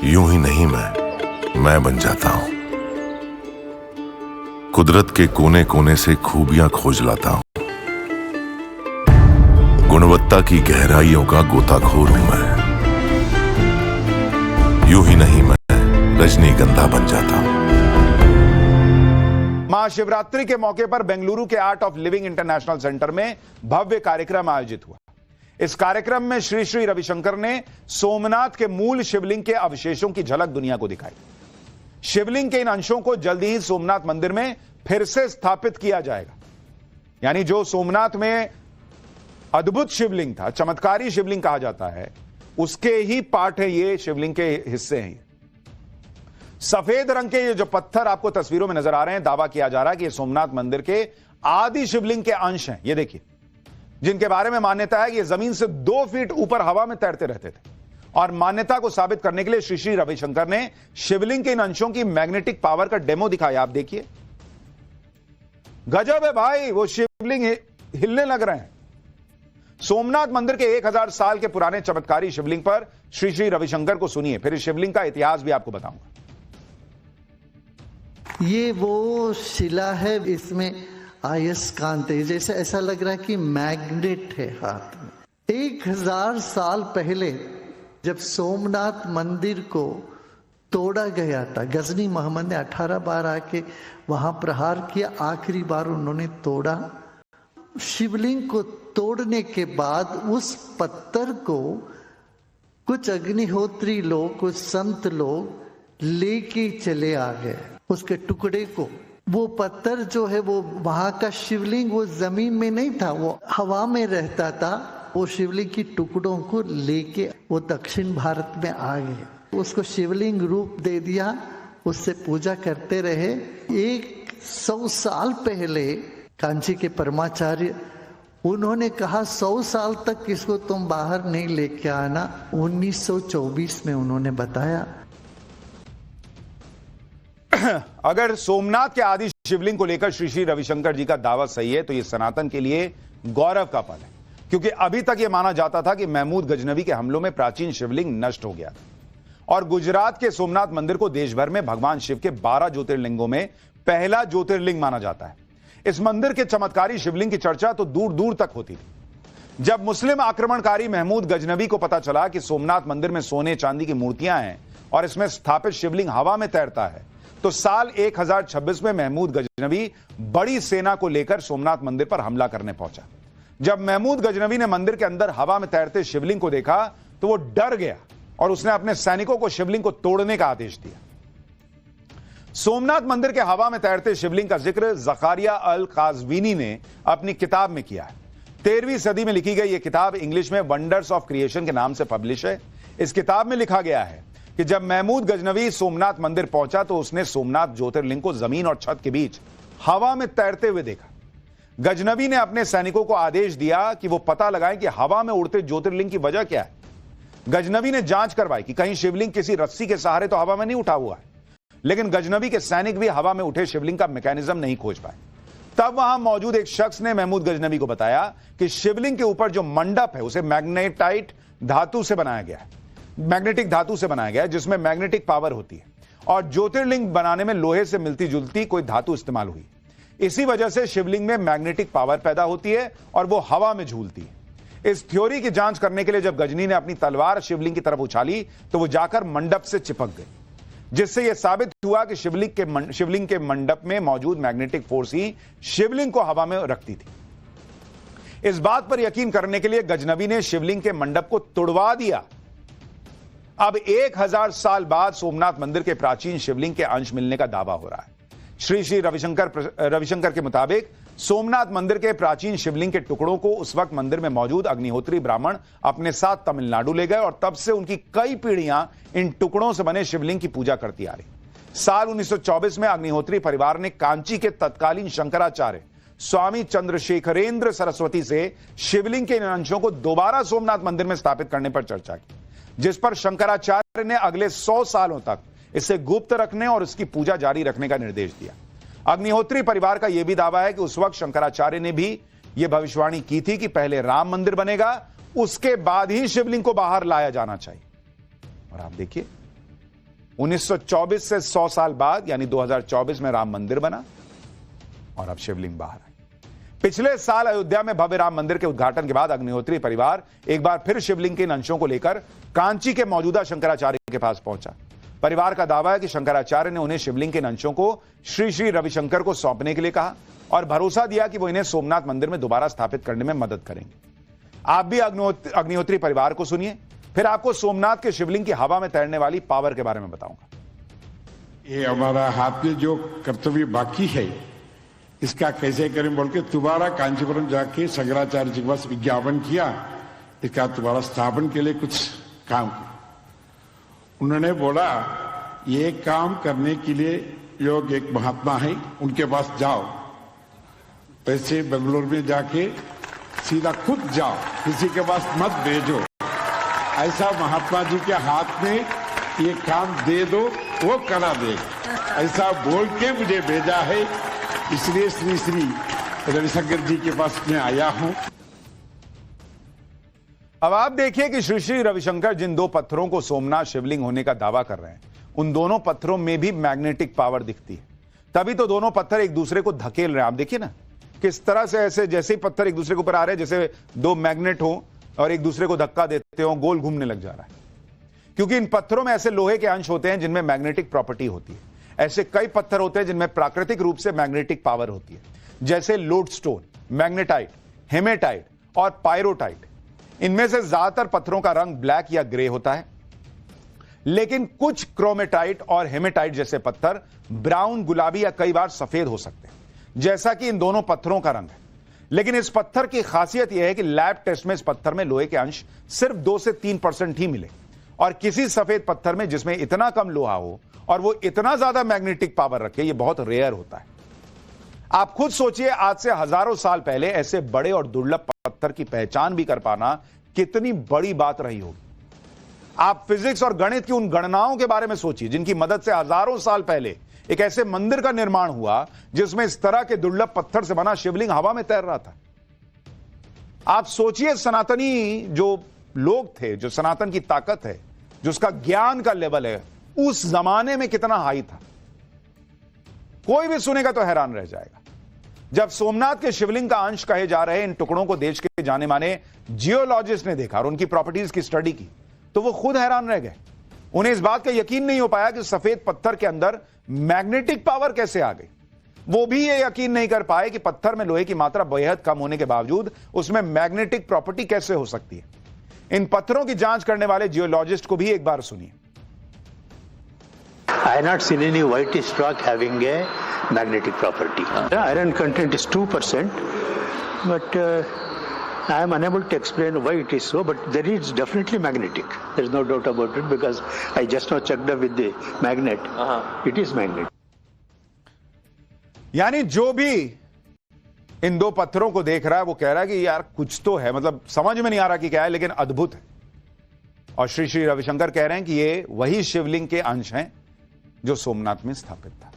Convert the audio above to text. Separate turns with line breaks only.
यूं ही नहीं मैं बन जाता हूं। कुदरत के कोने कोने से खूबियां खोज लाता हूं। गुणवत्ता की गहराइयों का गोताखोर हूं मैं। यूं ही नहीं मैं रजनीगंधा बन जाता हूं।
महाशिवरात्रि के मौके पर बेंगलुरु के art of living international centre में भव्य कार्यक्रम आयोजित हुआ। इस कार्यक्रम में श्री श्री रविशंकर ने सोमनाथ के मूल शिवलिंग के अवशेषों की झलक दुनिया को दिखाई। शिवलिंग के इन अंशों को जल्दी ही सोमनाथ मंदिर में फिर से स्थापित किया जाएगा। यानी जो सोमनाथ में अद्भुत शिवलिंग था, चमत्कारी शिवलिंग कहा जाता है, उसके ही पार्ट है ये, शिवलिंग के हिस्से हैं। सफेद रंग के ये जो पत्थर आपको तस्वीरों में नजर आ रहे हैं, दावा किया जा रहा है कि ये सोमनाथ मंदिर के आदि शिवलिंग के अंश हैं। ये देखिए, जिनके बारे में मान्यता है कि ये जमीन से 2 फीट ऊपर हवा में तैरते रहते थे। और मान्यता को साबित करने के लिए श्री श्री रविशंकर ने शिवलिंग के इन अंशों की मैग्नेटिक पावर का डेमो दिखाया। आप देखिए, गजब है भाई, वो शिवलिंग हिलने लग रहे हैं। सोमनाथ मंदिर के 1000 साल के पुराने चमत्कारी शिवलिंग पर श्री श्री रविशंकर को सुनिए, फिर इस शिवलिंग का इतिहास भी आपको बताऊंगा।
ये वो शिला है, इसमें अयस्कांत है, जैसे ऐसा लग रहा है कि मैग्नेट है हाथ में। 1000 साल पहले जब सोमनाथ मंदिर को तोड़ा गया था, गजनी मोहम्मद ने 18 बार आके वहां प्रहार किया, आखिरी बार उन्होंने तोड़ा। शिवलिंग को तोड़ने के बाद उस पत्थर को कुछ अग्निहोत्री लोग, कुछ संत लोग लेके चले आ गए उसके टुकड़े को। वो पत्थर जो है, वो वहां का शिवलिंग वो जमीन में नहीं था, वो हवा में रहता था। वो शिवलिंग की टुकड़ों को लेके वो दक्षिण भारत में आ गए, उसको शिवलिंग रूप दे दिया, उससे पूजा करते रहे। 100 साल पहले कांची के परमाचार्य, उन्होंने कहा 100 साल तक इसको तुम बाहर नहीं लेके आना। 1924 में उन्होंने बताया।
अगर सोमनाथ के आदि शिवलिंग को लेकर श्री श्री रविशंकर जी का दावा सही है, तो यह सनातन के लिए गौरव का पल है, क्योंकि अभी तक यह माना जाता था कि महमूद गजनवी के हमलों में प्राचीन शिवलिंग नष्ट हो गया और गुजरात के सोमनाथ मंदिर को देश भर में भगवान शिव के 12 ज्योतिर्लिंगों में पहला ज्योतिर्लिंग माना जाता है। इस मंदिर के चमत्कारी शिवलिंग की चर्चा तो दूर दूर तक होती थी। जब मुस्लिम आक्रमणकारी महमूद गजनवी को पता चला कि सोमनाथ मंदिर में सोने चांदी की मूर्तियां हैं और इसमें स्थापित शिवलिंग हवा में तैरता है, तो साल 1026 में महमूद गजनवी बड़ी सेना को लेकर सोमनाथ मंदिर पर हमला करने पहुंचा। जब महमूद गजनवी ने मंदिर के अंदर हवा में तैरते शिवलिंग को देखा तो वो डर गया और उसने अपने सैनिकों को शिवलिंग को तोड़ने का आदेश दिया। सोमनाथ मंदिर के हवा में तैरते शिवलिंग का जिक्र ज़कारिया अल काज़वीनी ने अपनी किताब में किया है। 13वीं सदी में लिखी गई यह किताब इंग्लिश में वंडर्स ऑफ क्रिएशन के नाम से पब्लिश है। इस किताब में लिखा गया है कि जब महमूद गजनवी सोमनाथ मंदिर पहुंचा तो उसने सोमनाथ ज्योतिर्लिंग को जमीन और छत के बीच हवा में तैरते हुए देखा। गजनवी ने अपने सैनिकों को आदेश दिया कि वो पता लगाएं कि हवा में उड़ते ज्योतिर्लिंग की वजह क्या है। गजनवी ने जांच करवाई कि कहीं शिवलिंग किसी रस्सी के सहारे तो हवा में नहीं उठा हुआ है, लेकिन गजनवी के सैनिक भी हवा में उठे शिवलिंग का मैकेनिज्म नहीं खोज पाए। तब वहां मौजूद एक शख्स ने महमूद गजनवी को बताया कि शिवलिंग के ऊपर जो मंडप है उसे मैग्नेटाइट धातु से बनाया गया है, मैग्नेटिक धातु से बनाया गया है, जिसमें मैग्नेटिक पावर होती है, और ज्योतिर्लिंग बनाने में लोहे से मिलती जुलती कोई धातु इस्तेमाल हुई। इसी वजह से शिवलिंग में मैग्नेटिक पावर पैदा होती है और वो हवा में झूलती है। इस थ्योरी की जांच करने के लिए जब गजनी ने अपनी तलवार शिवलिंग की तरफ उछाली तो वो जाकर मंडप से चिपक गई, जिससे यह साबित हुआ कि शिवलिंग के मंडप में मौजूद मैग्नेटिक फोर्स ही शिवलिंग को हवा में रखती थी। इस बात पर यकीन करने के लिए गजनवी ने शिवलिंग के मंडप को तुड़वा दिया। अब 1000 साल बाद सोमनाथ मंदिर के प्राचीन शिवलिंग के अंश मिलने का दावा हो रहा है। श्री श्री रविशंकर के मुताबिक सोमनाथ मंदिर के प्राचीन शिवलिंग के टुकड़ों को उस वक्त मंदिर में मौजूद अग्निहोत्री ब्राह्मण अपने साथ तमिलनाडु ले गए और तब से उनकी कई पीढ़ियां इन टुकड़ों से बने शिवलिंग की पूजा करती आ रही। साल 1924 में अग्निहोत्री परिवार ने कांची के तत्कालीन शंकराचार्य स्वामी चंद्रशेखरेंद्र सरस्वती से शिवलिंग के इन अंशों को दोबारा सोमनाथ मंदिर में स्थापित करने पर चर्चा की, जिस पर शंकराचार्य ने अगले 100 सालों तक इसे गुप्त रखने और इसकी पूजा जारी रखने का निर्देश दिया। अग्निहोत्री परिवार का यह भी दावा है कि उस वक्त शंकराचार्य ने भी यह भविष्यवाणी की थी कि पहले राम मंदिर बनेगा, उसके बाद ही शिवलिंग को बाहर लाया जाना चाहिए। और आप देखिए, 1924 से 100 साल बाद यानी 2024 में राम मंदिर बना और अब शिवलिंग बाहर आई। पिछले साल अयोध्या में भव्य राम मंदिर के उद्घाटन के बाद अग्निहोत्री परिवार एक बार फिर शिवलिंग के इन अंशों को लेकर कांची के मौजूदा शंकराचार्य के पास पहुंचा। परिवार का दावा है कि शंकराचार्य ने उन्हें शिवलिंग के इन अंशों को श्री श्री रविशंकर को सौंपने के लिए कहा और भरोसा दिया कि वो इन्हें सोमनाथ मंदिर में दोबारा स्थापित करने में मदद करेंगे। आप भी अग्निहोत्री परिवार को सुनिए, फिर आपको सोमनाथ के शिवलिंग की हवा में तैरने वाली पावर के बारे में बताऊंगा।
ये हमारा हाथ में जो कर्तव्य बाकी है इसका कैसे करें बोल के दोबारा कांचीपुरम जाके शंकराचार्य जी के पास विज्ञापन किया, इसका दोबारा स्थापन के लिए कुछ काम किया। उन्होंने बोला ये काम करने के लिए योग एक महात्मा है उनके पास जाओ, पैसे बेंगलोर में जाके सीधा खुद जाओ, किसी के पास मत भेजो, ऐसा महात्मा जी के हाथ में ये काम दे दो वो करा दे, ऐसा बोल के मुझे भेजा है। इसलिए श्री श्री रविशंकर जी के पास मैं आया हूं।
अब आप देखिए कि श्री श्री रविशंकर जिन दो पत्थरों को सोमनाथ शिवलिंग होने का दावा कर रहे हैं उन दोनों पत्थरों में भी मैग्नेटिक पावर दिखती है, तभी तो दोनों पत्थर एक दूसरे को धकेल रहे हैं। आप देखिए ना किस तरह से ऐसे जैसे ही पत्थर एक दूसरे के ऊपर आ रहे हैं जैसे दो मैग्नेट हो और एक दूसरे को धक्का देते हो, गोल घूमने लग जा रहा है, क्योंकि इन पत्थरों में ऐसे लोहे के अंश होते हैं जिनमें मैग्नेटिक प्रॉपर्टी होती है। ऐसे कई पत्थर होते हैं जिनमें प्राकृतिक रूप से मैग्नेटिक पावर होती है, जैसे लोडस्टोन, मैग्नेटाइट, हेमेटाइट और पायरोटाइट। इनमें से ज्यादातर पत्थरों का रंग ब्लैक या ग्रे होता है, लेकिन कुछ क्रोमेटाइट और हेमेटाइट जैसे पत्थर ब्राउन, गुलाबी या कई बार सफेद हो सकते हैं, जैसा कि इन दोनों पत्थरों का रंग है। लेकिन इस पत्थर की खासियत यह है कि लैब टेस्ट में इस पत्थर में लोहे के अंश सिर्फ 2 से 3% ही मिले, और किसी सफेद पत्थर में जिसमें इतना कम लोहा हो और वो इतना ज्यादा मैग्नेटिक पावर रखे, ये बहुत रेयर होता है। आप खुद सोचिए, आज से हजारों साल पहले ऐसे बड़े और दुर्लभ पत्थर की पहचान भी कर पाना कितनी बड़ी बात रही होगी। आप फिजिक्स और गणित की उन गणनाओं के बारे में सोचिए जिनकी मदद से हजारों साल पहले एक ऐसे मंदिर का निर्माण हुआ जिसमें इस तरह के दुर्लभ पत्थर से बना शिवलिंग हवा में तैर रहा था। आप सोचिए, सनातनी जो लोग थे, जो सनातन की ताकत है, जो उसका ज्ञान का लेवल है, उस जमाने में कितना हाई था। कोई भी सुनेगा तो हैरान रह जाएगा। जब सोमनाथ के शिवलिंग का अंश कहे जा रहे इन टुकड़ों को देश के जाने माने जियोलॉजिस्ट ने देखा और उनकी प्रॉपर्टीज की स्टडी की तो वो खुद हैरान रह गए। उन्हें इस बात का यकीन नहीं हो पाया कि सफेद पत्थर के अंदर मैग्नेटिक पावर कैसे आ गई। वो भी ये यकीन नहीं कर पाए कि पत्थर में लोहे की मात्रा बेहद कम होने के बावजूद उसमें मैग्नेटिक प्रॉपर्टी कैसे हो सकती है। इन पत्थरों की जांच करने वाले जियोलॉजिस्ट को भी एक बार सुनिए।
I have not seen any whitish rock having a magnetic property. The iron content is 2%, but I am unable to explain why it is so, but there is definitely magnetic. There is no doubt about it because I just now checked up with the magnet. It is magnetic.
यानी जो भी इन दो पत्थरों को देख रहा है वो कह रहा है कि यार कुछ तो है, मतलब समझ में नहीं आ रहा कि क्या है, लेकिन अद्भुत है। और श्री श्री रविशंकर कह रहे हैं कि ये वही शिवलिंग के अंश हैं जो सोमनाथ में स्थापित था।